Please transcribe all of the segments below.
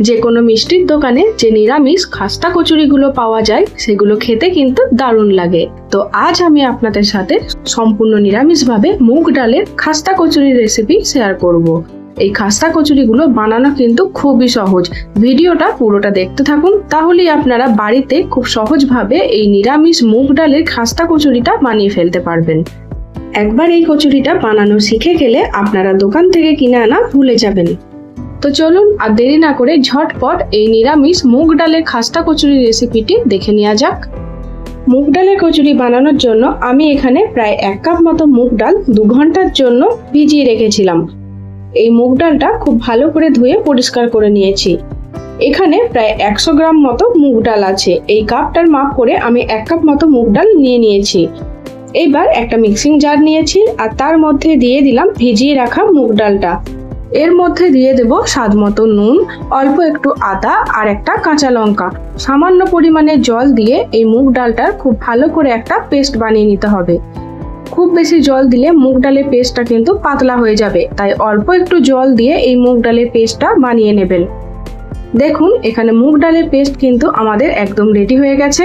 যে কোনো মিষ্টির দোকানে যে নিরামিষ খাস্তা কচুরিগুলো পাওয়া যায় সেগুলো খেতে কিন্তু দারুণ লাগে। তো আজ আমি আপনাদের সাথে সম্পূর্ণ নিরামিষভাবে মুগ ডালের খাস্তা কচুরির রেসিপি শেয়ার করব। এই খাস্তা কচুরিগুলো বানানো কিন্তু খুবই সহজ। ভিডিওটা পুরোটা দেখতে থাকুন, তাহলেই আপনারা বাড়িতে খুব সহজভাবে এই নিরামিষ মুগ ডালের খাস্তা কচুরিটা বানিয়ে ফেলতে পারবেন। একবার এই কচুরিটা বানানো শিখে গেলে আপনারা দোকান থেকে কিনে আনা ভুলে যাবেন। তো চলুন আর দেরি না করে ঝটপট এই নিরামিষ মুগ ডালের খাস্তা কচুরির রেসিপিটি দেখে নেওয়া যাক। মুগ ডালের কচুরি বানানোর জন্য আমি এখানে প্রায় 1 কাপ মতো মুগ ডাল 2 ঘন্টার জন্য ভিজিয়ে রেখেছিলাম। এই মুগ ডালটা খুব ভালো করে ধুয়ে পরিষ্কার করে নিয়েছি। এখানে প্রায় 100 গ্রাম মতো মুগ ডাল আছে। এই কাপটার মাপ করে আমি 1 কাপ মতো মুগ ডাল নিয়ে নিয়েছি। এবার একটা মিক্সিং জার নিয়েছি আর তার মধ্যে দিয়ে দিলাম ভিজিয়ে রাখা মুগ ডালটা। এর মধ্যে দিয়ে দেব স্বাদ মতো নুন, অল্প একটু আদা আর একটা কাঁচা লঙ্কা। সামান্য পরিমাণে জল দিয়ে এই মুগ ডালটার খুব ভালো করে একটা পেস্ট বানিয়ে নিতে হবে। খুব বেশি জল দিলে মুগ ডালের পেস্টটা কিন্তু পাতলা হয়ে যাবে, তাই অল্প একটু জল দিয়ে এই মুগ ডালের পেস্টটা বানিয়ে নেবেন। দেখুন এখানে মুগ ডালের পেস্ট কিন্তু আমাদের একদম রেডি হয়ে গেছে।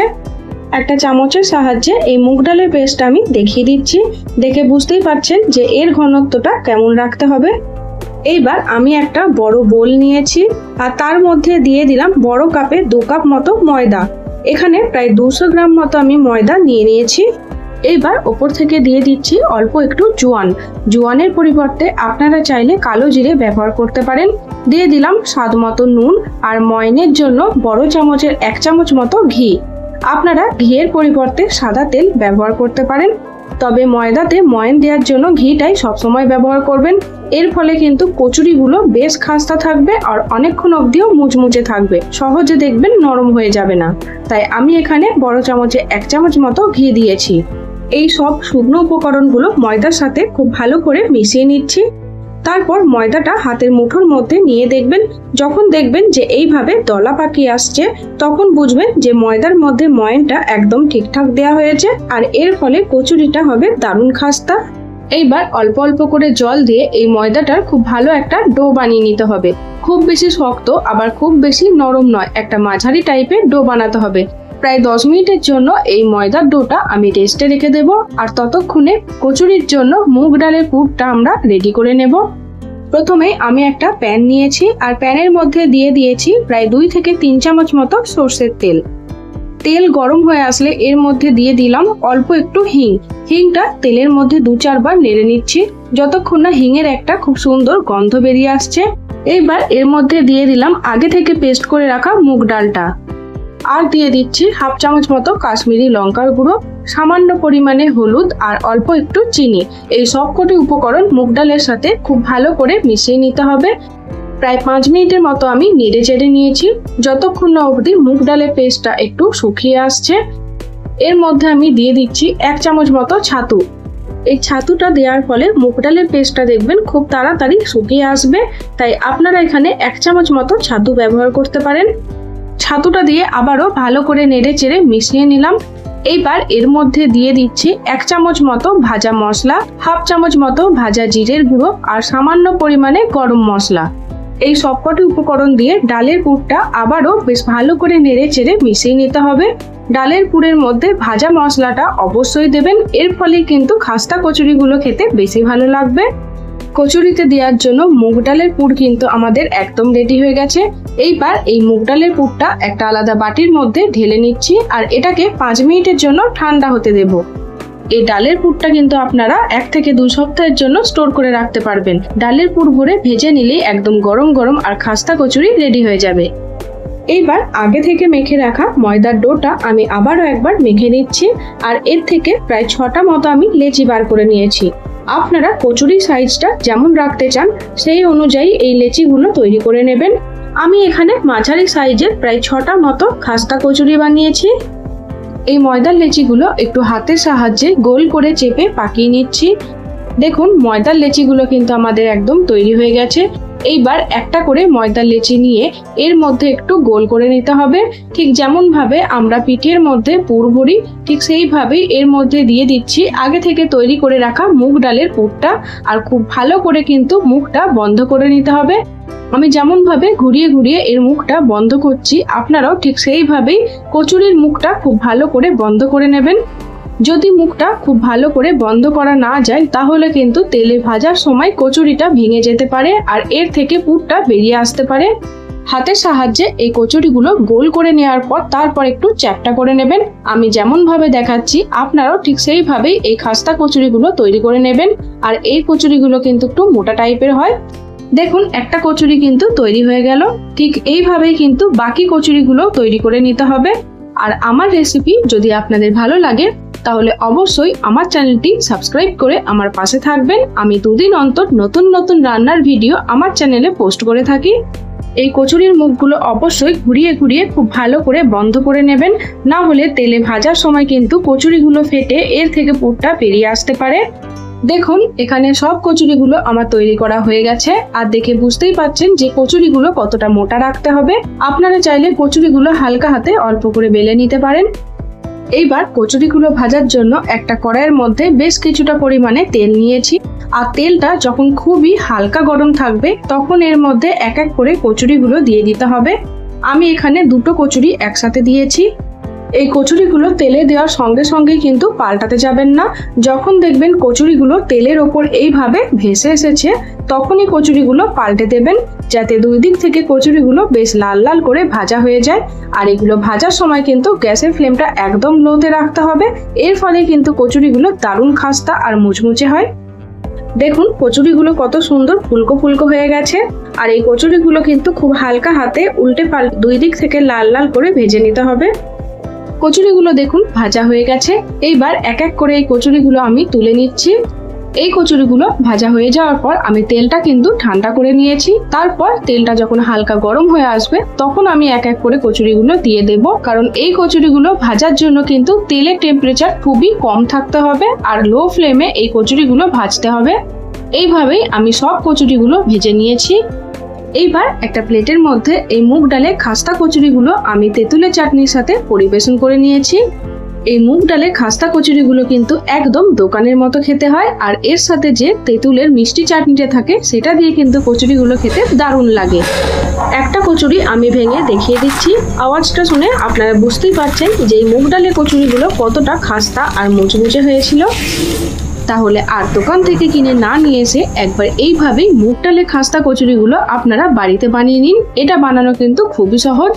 একটা চামচের সাহায্যে এই মুগ ডালের পেস্টটা আমি দেখিয়ে দিচ্ছি। দেখে বুঝতেই পারছেন যে এর ঘনত্বটা কেমন রাখতে হবে। এইবার আমি একটা বড় বোল নিয়েছি আর তার মধ্যে দিয়ে দিলাম বড় কাপে 2 কাপ মতো ময়দা। এখানে প্রায় 200 গ্রাম মতো আমি ময়দা নিয়ে নিয়েছি। এইবার ওপর থেকে দিয়ে দিচ্ছি অল্প একটু জোয়ান। জোয়ানের পরিবর্তে আপনারা চাইলে কালো জিরে ব্যবহার করতে পারেন। দিয়ে দিলাম স্বাদ মতো নুন আর ময়নের জন্য বড় চামচের 1 চামচ মতো ঘি। আপনারা ঘিয়ের পরিবর্তে সাদা তেল ব্যবহার করতে পারেন, তবে ময়দাতে ময়ন দেওয়ার জন্য ঘিটাই সবসময় ব্যবহার করবেন। এর ফলে কিন্তু কচুরিগুলো বেশ খাস্তা থাকবে আর অনেকক্ষণ অবধিও মুচমুচে থাকবে, সহজে দেখবেন নরম হয়ে যাবে না। তাই আমি এখানে বড় চামচে 1 চামচ মতো ঘি দিয়েছি। এই সব শুকনো উপকরণগুলো ময়দার সাথে খুব ভালো করে মিশিয়ে নিচ্ছি। তারপর ময়দাটা হাতের মুঠোর মধ্যে নিয়ে দেখবেন। যখন দেখবেন যে এইভাবে দলা পাকিয়ে আসছে, তখন বুঝবেন যে ময়দার মধ্যে ময়নটা একদম ঠিকঠাক দেওয়া হয়েছে আর এর ফলে কচুরিটা হবে দারুণ খাস্তা। এইবার অল্প অল্প করে জল দিয়ে এই ময়দাটার খুব ভালো একটা ডো বানিয়ে নিতে হবে। খুব বেশি শক্ত আবার খুব বেশি নরম নয়, একটা মাঝারি টাইপের ডো বানাতে হবে। প্রায় 10 মিনিটের জন্য এই ময়দার ডোটা আমি রেস্টে রেখে দেব আর ততক্ষণে কচুরির জন্য মুগ ডালের পুরটা আমরা রেডি করে নেব। প্রথমে আমি একটা প্যান নিয়েছি আর প্যানের মধ্যে দিয়ে দিয়েছি প্রায় 2 থেকে 3 চামচ মতো সরষের তেল। তেল গরম হয়ে আসলে এর মধ্যে দিয়ে দিলাম অল্প একটু হিং। হিংটা তেলের মধ্যে 2-4 বার নেড়ে নিচ্ছি যতক্ষণ না হিঙের একটা খুব সুন্দর গন্ধ বেরিয়ে আসছে। এইবার এর মধ্যে দিয়ে দিলাম আগে থেকে পেস্ট করে রাখা মুগ ডালটা আর দিয়ে দিচ্ছি 1/2 চামচ মতো কাশ্মীরি লঙ্কার গুঁড়ো, সামান্য পরিমাণে হলুদ আর অল্প একটু চিনি। এই সবকটি উপকরণ মুগ ডালের সাথে খুব ভালো করে মিশিয়ে নিতে হবে। প্রায় 5 মিনিটের মতো আমি নেড়ে চেড়ে নিয়েছি যতক্ষণ না অবধি মুগ ডালের পেস্টটা একটু শুকিয়ে আসছে। এর মধ্যে আমি দিয়ে দিচ্ছি 1 চামচ মতো ছাতু। এই ছাতুটা দেওয়ার ফলে মুগ ডালের পেস্টটা দেখবেন খুব তাড়াতাড়ি শুকিয়ে আসবে, তাই আপনারা এখানে 1 চামচ মতো ছাতু ব্যবহার করতে পারেন। ছাতুটা দিয়ে আবারও ভালো করে নেড়ে চেড়ে মিশিয়ে নিলাম। এইবার এর মধ্যে দিয়ে দিচ্ছি 1 চামচ মতো ভাজা মশলা, 1/2 চামচ মতো ভাজা জিরের গুঁড়ো আর সামান্য পরিমাণে গরম মশলা। এই সবকটি উপকরণ দিয়ে ডালের পুরটা আবারও বেশ ভালো করে নেড়ে চেড়ে মিশিয়ে নিতে হবে। ডালের পুরের মধ্যে ভাজা মশলাটা অবশ্যই দেবেন, এর ফলে কিন্তু খাস্তা কচুরিগুলো খেতে বেশি ভালো লাগবে। কচুরিতে দেওয়ার জন্য মুগ ডালের পুর কিন্তু আমাদের একদম রেডি হয়ে গেছে। এইবার এই মুগ ডালের পুরটা একটা আলাদা বাটির মধ্যে ঢেলে নিচ্ছি আর এটাকে 5 মিনিটের জন্য ঠান্ডা হতে দেব। এই ডালের পুরটা কিন্তু আপনারা 1 থেকে 2 সপ্তাহের জন্য স্টোর করে রাখতে পারবেন। ডালের পুর ভরে ভেজে নিলেই একদম গরম গরম আর খাস্তা কচুরি রেডি হয়ে যাবে। এইবার আগে থেকে মেখে রাখা ময়দার ডোটা আমি আবারও একবার মেখে নিচ্ছি আর এর থেকে প্রায় 6টা মতো আমি লেচি বার করে নিয়েছি। আপনারা কচুরি সাইজটা যেমন রাখতে চান সেই অনুযায়ী এই লেচিগুলো তৈরি করে নেবেন। আমি এখানে মাঝারি সাইজের প্রায় 6টা মতো খাস্তা কচুরি বানিয়েছি। এই ময়দার লেচিগুলো একটু হাতের সাহায্যে গোল করে চেপে পাকিয়ে নিচ্ছি। দেখুন ময়দার লেচিগুলো কিন্তু আমাদের একদম তৈরি হয়ে গেছে। এইবার একটা করে ময়দার লেচি নিয়ে এর মধ্যে একটু গোল করে নিতে হবে। ঠিক যেমন ভাবে আমরা পিঠের মধ্যে পুর ভরি ঠিক সেইভাবেই এর মধ্যে দিয়ে দিচ্ছি আগে থেকে তৈরি করে রাখা মুগ ডালের পুরটা। আর খুব ভালো করে কিন্তু মুখটা বন্ধ করে নিতে হবে। আমি যেমন ভাবে ঘুরিয়ে ঘুরিয়ে এর মুখটা বন্ধ করছি, আপনারাও ঠিক সেইভাবেই কচুরির মুখটা খুব ভালো করে বন্ধ করে নেবেন। যদি মুখটা খুব ভালো করে বন্ধ করা না যায় তাহলে কিন্তু তেলে ভাজার সময় কচুরিটা ভেঙে যেতে পারে আর এর থেকে পুরটা বেরিয়ে আসতে পারে। হাতের সাহায্যে এই কচুরিগুলো গোল করে নেওয়ার পর তারপর একটু চ্যাপ্টা করে নেবেন। আমি যেমন ভাবে দেখাচ্ছি আপনারাও ঠিক সেইভাবেই এই খাস্তা কচুরিগুলো তৈরি করে নেবেন। আর এই কচুরিগুলো কিন্তু একটু মোটা টাইপের হয়। দেখুন একটা কচুরি কিন্তু তৈরি হয়ে গেল। ঠিক এইভাবেই কিন্তু বাকি কচুরিগুলো তৈরি করে নিতে হবে। আর আমার রেসিপি যদি আপনাদের ভালো লাগে তাহলে অবশ্যই আমার চ্যানেলটি সাবস্ক্রাইব করে আমার পাশে থাকবেন। আমি দুদিন অন্তর নতুন নতুন রান্নার ভিডিও আমার চ্যানেলে পোস্ট করে থাকি। এই কচুরির মুখগুলো অবশ্যই ঘুরিয়ে ঘুরিয়ে খুব ভালো করে বন্ধ করে নেবেন, না হলে তেলে ভাজার সময় কিন্তু কচুরিগুলো ফেটে এর থেকে পুরটা বেরিয়ে আসতে পারে। দেখুন এখানে সব কচুরিগুলো আমার তৈরি করা হয়ে গেছে। আর দেখে বুঝতেই পারছেন যে কচুরিগুলো কতটা মোটা রাখতে হবে। আপনারা চাইলে কচুরিগুলো হালকা হাতে অল্প করে বেলে নিতে পারেন। এইবার কচুরিগুলো ভাজার জন্য একটা কড়াইয়ের মধ্যে বেশ কিছুটা পরিমাণে তেল নিয়েছি। আর তেলটা যখন খুবই হালকা গরম থাকবে তখন এর মধ্যে এক এক করে কচুরিগুলো দিয়ে দিতে হবে। আমি এখানে দুটো কচুরি একসাথে দিয়েছি। এই কচুরিগুলো তেলে দেওয়ার সঙ্গে সঙ্গে কিন্তু পাল্টাতে যাবেন না। যখন দেখবেন কচুরিগুলো তেলের ওপর এইভাবে ভেসে এসেছে তখনই কচুরিগুলো পাল্টে দেবেন, যাতে দুই দিক থেকে কচুরিগুলো বেশ লাল লাল করে ভাজা হয়ে যায়। আর এগুলো ভাজার সময় কিন্তু গ্যাসের ফ্লেমটা একদম লোতে রাখতে হবে। এর ফলে কিন্তু কচুরিগুলো দারুণ খাস্তা আর মুচমুচে হয়। দেখুন কচুরিগুলো কত সুন্দর ফুলকো ফুলকো হয়ে গেছে। আর এই কচুরিগুলো কিন্তু খুব হালকা হাতে উল্টে পাল্টে দুই দিক থেকে লাল লাল করে ভেজে নিতে হবে। কচুরিগুলো দেখুন ভাজা হয়ে গেছে। এইবার এক এক করে এই কচুরিগুলো আমি তুলে নিচ্ছি। এই কচুরিগুলো ভাজা হয়ে যাওয়ার পর আমি তেলটা কিন্তু ঠান্ডা করে নিয়েছি। তারপর তেলটা যখন হালকা গরম হয়ে আসবে তখন আমি এক এক করে কচুরিগুলো দিয়ে দেব। কারণ এই কচুরিগুলো ভাজার জন্য কিন্তু তেলের টেম্পারেচার খুবই কম থাকতে হবে আর লো ফ্লেমে এই কচুরিগুলো ভাজতে হবে। এইভাবেই আমি সব কচুরিগুলো ভেজে নিয়েছি। এইবার একটা প্লেটের মধ্যে এই মুগ ডালের খাস্তা কচুরিগুলো আমি তেঁতুলের চাটনির সাথে পরিবেশন করে নিয়েছি। এই মুগ ডালের খাস্তা কচুরিগুলো কিন্তু একদম দোকানের মতো খেতে হয়। আর এর সাথে যে তেঁতুলের মিষ্টি চাটনিটা থাকে সেটা দিয়ে কিন্তু কচুরিগুলো খেতে দারুণ লাগে। একটা কচুরি আমি ভেঙে দেখিয়ে দিচ্ছি। আওয়াজটা শুনে আপনারা বুঝতেই পারছেন যে এই মুগ ডালের কচুরিগুলো কতটা খাস্তা আর মুচমুচে হয়েছিল। তাহলে আর দোকান থেকে কিনে না নিয়ে এসে একবার এইভাবেই মুগ ডালের খাস্তা কচুরিগুলো আপনারা বাড়িতে বানিয়ে নিন। এটা বানানো কিন্তু খুবই সহজ।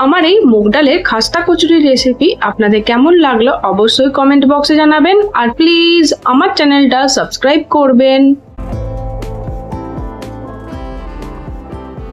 আমার এই মুগ ডালের খাস্তা কচুরির রেসিপি আপনাদের কেমন লাগলো অবশ্যই কমেন্ট বক্সে জানাবেন। আর প্লিজ আমার চ্যানেলটা সাবস্ক্রাইব করবেন।